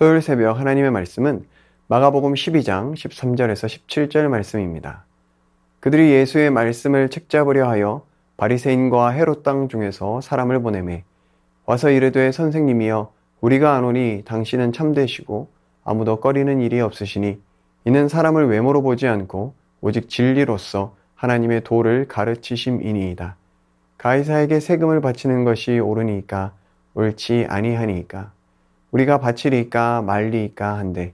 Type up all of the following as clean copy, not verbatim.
토요일 새벽 하나님의 말씀은 마가복음 12장 13절에서 17절 말씀입니다. 그들이 예수의 말씀을 책잡으려 하여 바리새인과 헤롯 땅 중에서 사람을 보내매 와서 이르되 선생님이여 우리가 아노니 당신은 참되시고 아무도 꺼리는 일이 없으시니 이는 사람을 외모로 보지 않고 오직 진리로서 하나님의 도를 가르치심이니이다. 가이사에게 세금을 바치는 것이 옳으니까 옳지 아니하니까 우리가 바치리까 말리까 한데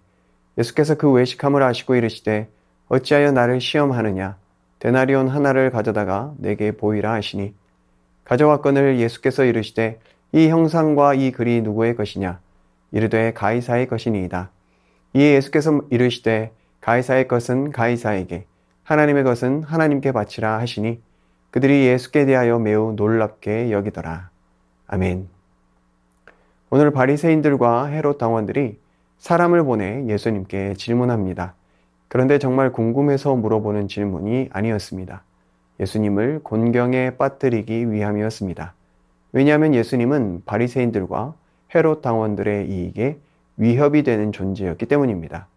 예수께서 그 외식함을 아시고 이르시되 어찌하여 나를 시험하느냐 데나리온 하나를 가져다가 내게 보이라 하시니 가져왔거늘 예수께서 이르시되 이 형상과 이 글이 누구의 것이냐 이르되 가이사의 것이니이다. 이에 예수께서 이르시되 가이사의 것은 가이사에게 하나님의 것은 하나님께 바치라 하시니 그들이 예수께 대하여 매우 놀랍게 여기더라. 아멘. 오늘 바리새인들과 헤롯 당원들이 사람을 보내 예수님께 질문합니다. 그런데 정말 궁금해서 물어보는 질문이 아니었습니다. 예수님을 곤경에 빠뜨리기 위함이었습니다. 왜냐하면 예수님은 바리새인들과 헤롯 당원들의 이익에 위협이 되는 존재였기 때문입니다.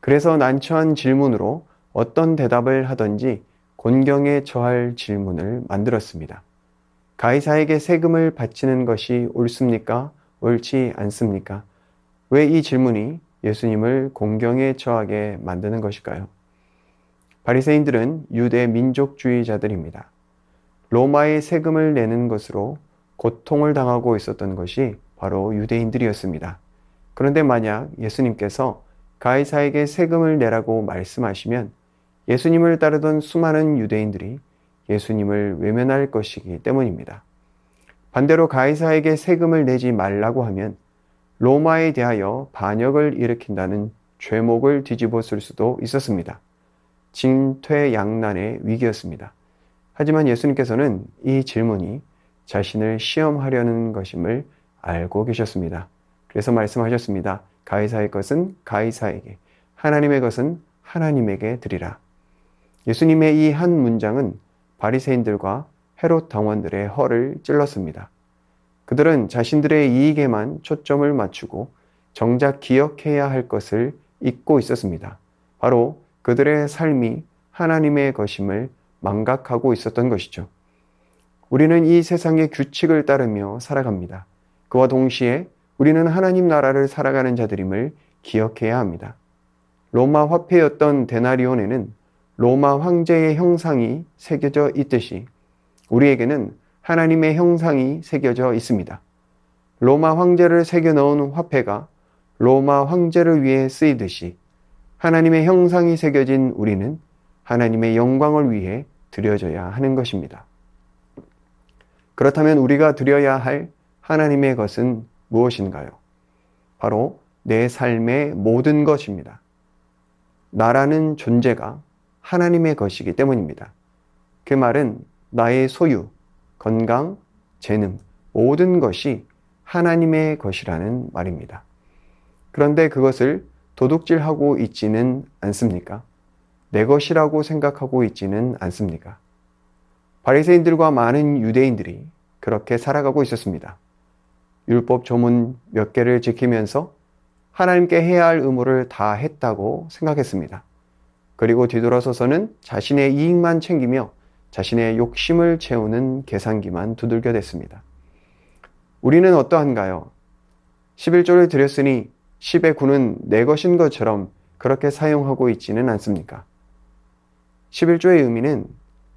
그래서 난처한 질문으로 어떤 대답을 하든지 곤경에 처할 질문을 만들었습니다. 가이사에게 세금을 바치는 것이 옳습니까? 옳지 않습니까? 왜 이 질문이 예수님을 곤경에 처하게 만드는 것일까요? 바리새인들은 유대 민족주의자들입니다. 로마의 세금을 내는 것으로 고통을 당하고 있었던 것이 바로 유대인들이었습니다. 그런데 만약 예수님께서 가이사에게 세금을 내라고 말씀하시면 예수님을 따르던 수많은 유대인들이 예수님을 외면할 것이기 때문입니다. 반대로 가이사에게 세금을 내지 말라고 하면 로마에 대하여 반역을 일으킨다는 죄목을 뒤집어 쓸 수도 있었습니다. 진퇴양난의 위기였습니다. 하지만 예수님께서는 이 질문이 자신을 시험하려는 것임을 알고 계셨습니다. 그래서 말씀하셨습니다. 가이사의 것은 가이사에게, 하나님의 것은 하나님에게 드리라. 예수님의 이 한 문장은 바리새인들과 헤롯 당원들의 허를 찔렀습니다. 그들은 자신들의 이익에만 초점을 맞추고 정작 기억해야 할 것을 잊고 있었습니다. 바로 그들의 삶이 하나님의 것임을 망각하고 있었던 것이죠. 우리는 이 세상의 규칙을 따르며 살아갑니다. 그와 동시에 우리는 하나님 나라를 살아가는 자들임을 기억해야 합니다. 로마 화폐였던 데나리온에는 로마 황제의 형상이 새겨져 있듯이 우리에게는 하나님의 형상이 새겨져 있습니다. 로마 황제를 새겨 넣은 화폐가 로마 황제를 위해 쓰이듯이 하나님의 형상이 새겨진 우리는 하나님의 영광을 위해 드려져야 하는 것입니다. 그렇다면 우리가 드려야 할 하나님의 것은 무엇인가요? 바로 내 삶의 모든 것입니다. 나라는 존재가 하나님의 것이기 때문입니다. 그 말은 나의 소유, 건강, 재능, 모든 것이 하나님의 것이라는 말입니다. 그런데 그것을 도둑질하고 있지는 않습니까? 내 것이라고 생각하고 있지는 않습니까? 바리새인들과 많은 유대인들이 그렇게 살아가고 있었습니다. 율법 조문 몇 개를 지키면서 하나님께 해야 할 의무를 다 했다고 생각했습니다. 그리고 뒤돌아서서는 자신의 이익만 챙기며 자신의 욕심을 채우는 계산기만 두들겨 댔습니다. 우리는 어떠한가요? 11조를 드렸으니 10의 9는 내 것인 것처럼 그렇게 사용하고 있지는 않습니까? 11조의 의미는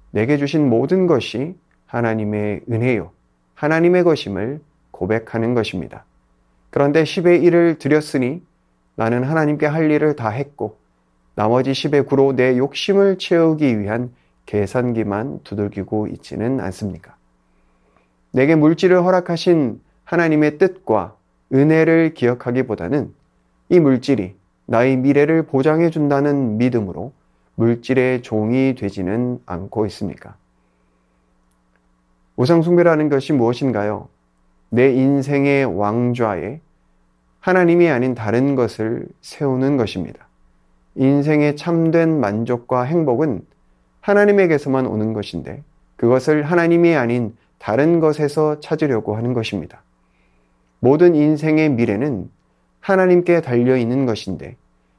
내게 주신 모든 것이 하나님의 은혜요, 하나님의 것임을 고백하는 것입니다. 그런데 10의 1을 드렸으니 나는 하나님께 할 일을 다 했고 나머지 10의 9로 내 욕심을 채우기 위한 계산기만 두들기고 있지는 않습니까? 내게 물질을 허락하신 하나님의 뜻과 은혜를 기억하기보다는 이 물질이 나의 미래를 보장해 준다는 믿음으로 물질의 종이 되지는 않고 있습니까? 우상숭배라는 것이 무엇인가요? 내 인생의 왕좌에 하나님이 아닌 다른 것을 세우는 것입니다. 인생의 참된 만족과 행복은 하나님에게서만 오는 것인데 그것을 하나님이 아닌 다른 것에서 찾으려고 하는 것입니다. 모든 인생의 미래는 하나님께 달려있는 것인데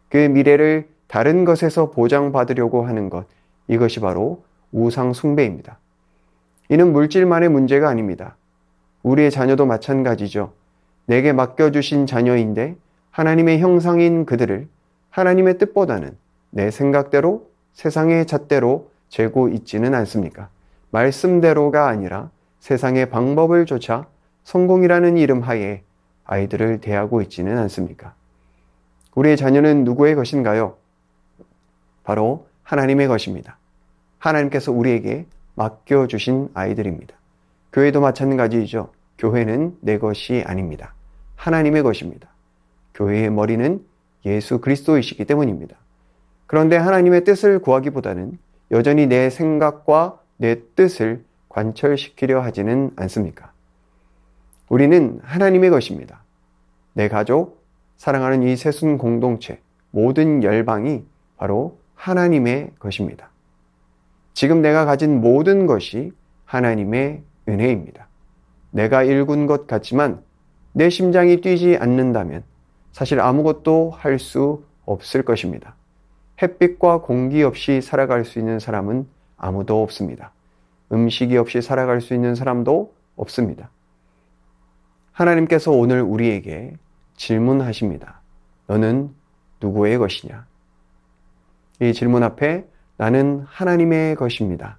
그 미래를 다른 것에서 보장받으려고 하는 것, 이것이 바로 우상 숭배입니다. 이는 물질만의 문제가 아닙니다. 우리의 자녀도 마찬가지죠. 내게 맡겨주신 자녀인데 하나님의 형상인 그들을 하나님의 뜻보다는 내 생각대로 세상의 잣대로 재고 있지는 않습니까? 말씀대로가 아니라 세상의 방법을 쫓아 성공이라는 이름 하에 아이들을 대하고 있지는 않습니까? 우리의 자녀는 누구의 것인가요? 바로 하나님의 것입니다. 하나님께서 우리에게 맡겨주신 아이들입니다. 교회도 마찬가지이죠. 교회는 내 것이 아닙니다. 하나님의 것입니다. 교회의 머리는 예수 그리스도이시기 때문입니다. 그런데 하나님의 뜻을 구하기보다는 여전히 내 생각과 내 뜻을 관철시키려 하지는 않습니까? 우리는 하나님의 것입니다. 내 가족, 사랑하는 이 세순 공동체, 모든 열방이 바로 하나님의 것입니다. 지금 내가 가진 모든 것이 하나님의 은혜입니다. 내가 일군 것 같지만 내 심장이 뛰지 않는다면 사실 아무것도 할 수 없을 것입니다. 햇빛과 공기 없이 살아갈 수 있는 사람은 아무도 없습니다. 음식이 없이 살아갈 수 있는 사람도 없습니다. 하나님께서 오늘 우리에게 질문하십니다. 너는 누구의 것이냐? 이 질문 앞에 나는 하나님의 것입니다.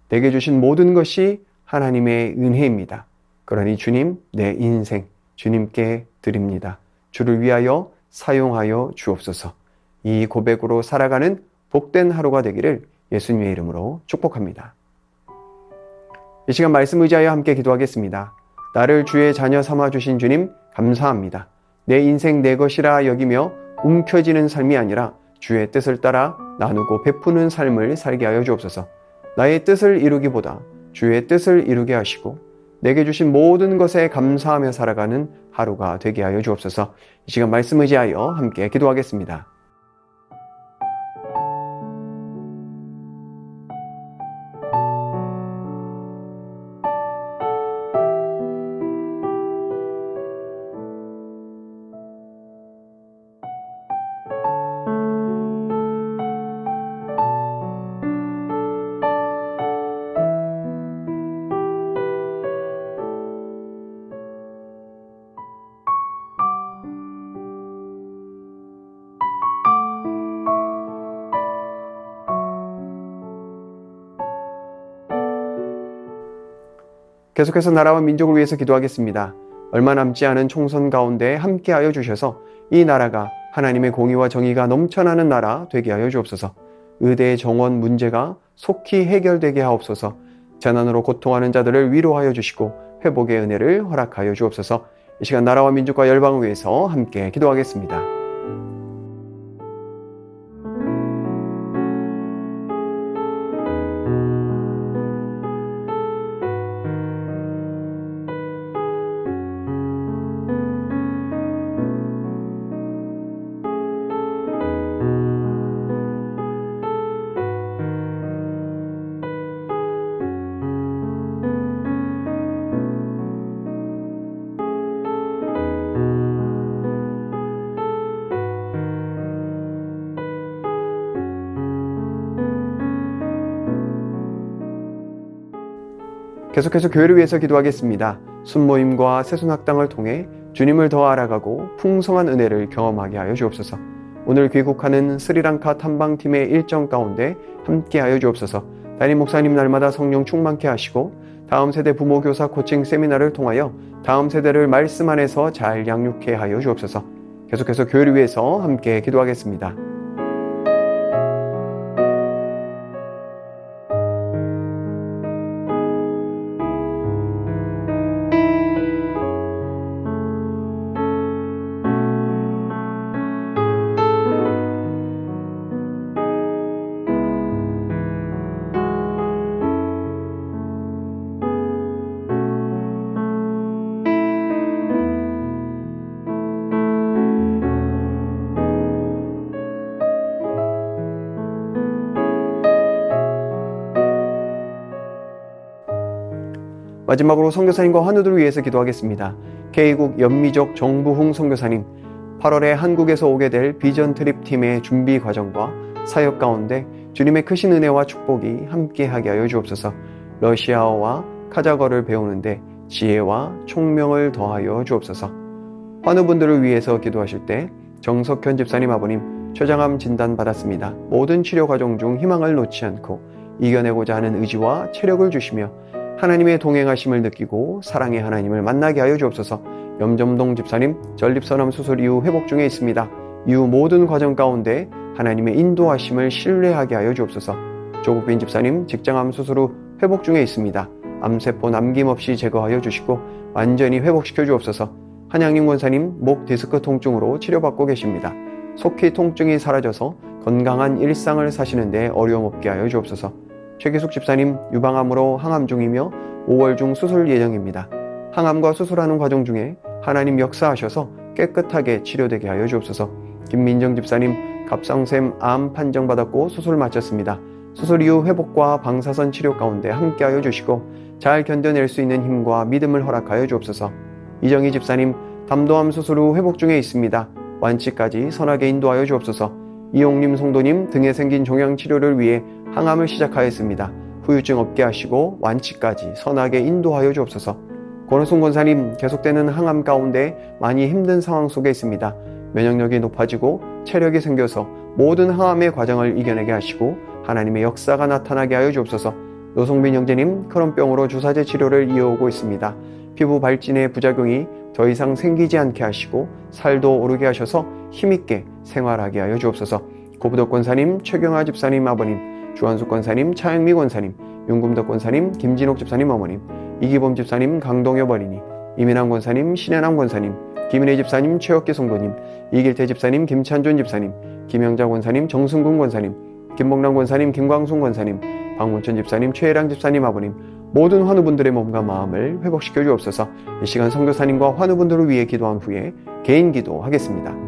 내게 주신 모든 것이 하나님의 은혜입니다. 그러니 주님, 내 인생 주님께 드립니다. 주를 위하여 사용하여 주옵소서. 이 고백으로 살아가는 복된 하루가 되기를 예수님의 이름으로 축복합니다. 이 시간 말씀 의지하여 함께 기도하겠습니다. 나를 주의 자녀 삼아 주신 주님 감사합니다. 내 인생 내 것이라 여기며 움켜쥐는 삶이 아니라 주의 뜻을 따라 나누고 베푸는 삶을 살게 하여 주옵소서. 나의 뜻을 이루기보다 주의 뜻을 이루게 하시고 내게 주신 모든 것에 감사하며 살아가는 하루가 되게 하여 주옵소서. 이 시간 말씀 의지하여 함께 기도하겠습니다. 계속해서 나라와 민족을 위해서 기도하겠습니다. 얼마 남지 않은 총선 가운데 함께하여 주셔서 이 나라가 하나님의 공의와 정의가 넘쳐나는 나라 되게 하여 주옵소서. 의대 정원 문제가 속히 해결되게 하옵소서. 재난으로 고통하는 자들을 위로하여 주시고 회복의 은혜를 허락하여 주옵소서. 이 시간 나라와 민족과 열방을 위해서 함께 기도하겠습니다. 계속해서 교회를 위해서 기도하겠습니다. 순모임과 새순학당을 통해 주님을 더 알아가고 풍성한 은혜를 경험하게 하여 주옵소서. 오늘 귀국하는 스리랑카 탐방팀의 일정 가운데 함께하여 주옵소서. 담임 목사님 날마다 성령 충만케 하시고 다음 세대 부모 교사 코칭 세미나를 통하여 다음 세대를 말씀 안에서 잘 양육케 하여 주옵소서. 계속해서 교회를 위해서 함께 기도하겠습니다. 마지막으로 선교사님과 환우들을 위해서 기도하겠습니다. K국 연미족 정부흥 선교사님, 8월에 한국에서 오게 될 비전 트립 팀의 준비 과정과 사역 가운데 주님의 크신 은혜와 축복이 함께하게 하여 주옵소서. 러시아어와 카자거를 배우는데 지혜와 총명을 더하여 주옵소서. 환우분들을 위해서 기도하실 때 정석현 집사님 아버님 췌장암 진단받았습니다. 모든 치료 과정 중 희망을 놓지 않고 이겨내고자 하는 의지와 체력을 주시며 하나님의 동행하심을 느끼고 사랑의 하나님을 만나게 하여 주옵소서. 염점동 집사님 전립선암 수술 이후 회복 중에 있습니다. 이후 모든 과정 가운데 하나님의 인도하심을 신뢰하게 하여 주옵소서. 조국빈 집사님 직장암 수술 후 회복 중에 있습니다. 암세포 남김없이 제거하여 주시고 완전히 회복시켜 주옵소서. 한양림 권사님 목 디스크 통증으로 치료받고 계십니다. 속히 통증이 사라져서 건강한 일상을 사시는데 어려움 없게 하여 주옵소서. 최기숙 집사님 유방암으로 항암 중이며 5월 중 수술 예정입니다. 항암과 수술하는 과정 중에 하나님 역사하셔서 깨끗하게 치료되게 하여 주옵소서. 김민정 집사님 갑상샘 암 판정받았고 수술 마쳤습니다. 수술 이후 회복과 방사선 치료 가운데 함께하여 주시고 잘 견뎌낼 수 있는 힘과 믿음을 허락하여 주옵소서. 이정희 집사님 담도암 수술 후 회복 중에 있습니다. 완치까지 선하게 인도하여 주옵소서. 이용림 성도님 등에 생긴 종양 치료를 위해 항암을 시작하였습니다. 후유증 없게 하시고 완치까지 선하게 인도하여 주옵소서. 권호순 권사님 계속되는 항암 가운데 많이 힘든 상황 속에 있습니다. 면역력이 높아지고 체력이 생겨서 모든 항암의 과정을 이겨내게 하시고 하나님의 역사가 나타나게 하여 주옵소서. 노송빈 형제님 크론병으로 주사제 치료를 이어오고 있습니다. 피부 발진의 부작용이 더 이상 생기지 않게 하시고 살도 오르게 하셔서 힘있게 생활하게 하여 주옵소서. 고부덕 권사님, 최경아 집사님 아버님, 주한숙 권사님, 차영미 권사님, 윤금덕 권사님, 김진옥 집사님 어머님, 이기범 집사님, 강동엽 어린이, 이민환 권사님, 신혜남 권사님, 김인혜 집사님, 최혁기 성도님, 이길태 집사님, 김찬준 집사님, 김영자 권사님, 정승군 권사님, 김봉남 권사님, 김광순 권사님, 박문천 집사님, 최혜랑 집사님 아버님, 모든 환우분들의 몸과 마음을 회복시켜 주옵소서. 이 시간 선교사님과 환우분들을 위해 기도한 후에 개인 기도하겠습니다.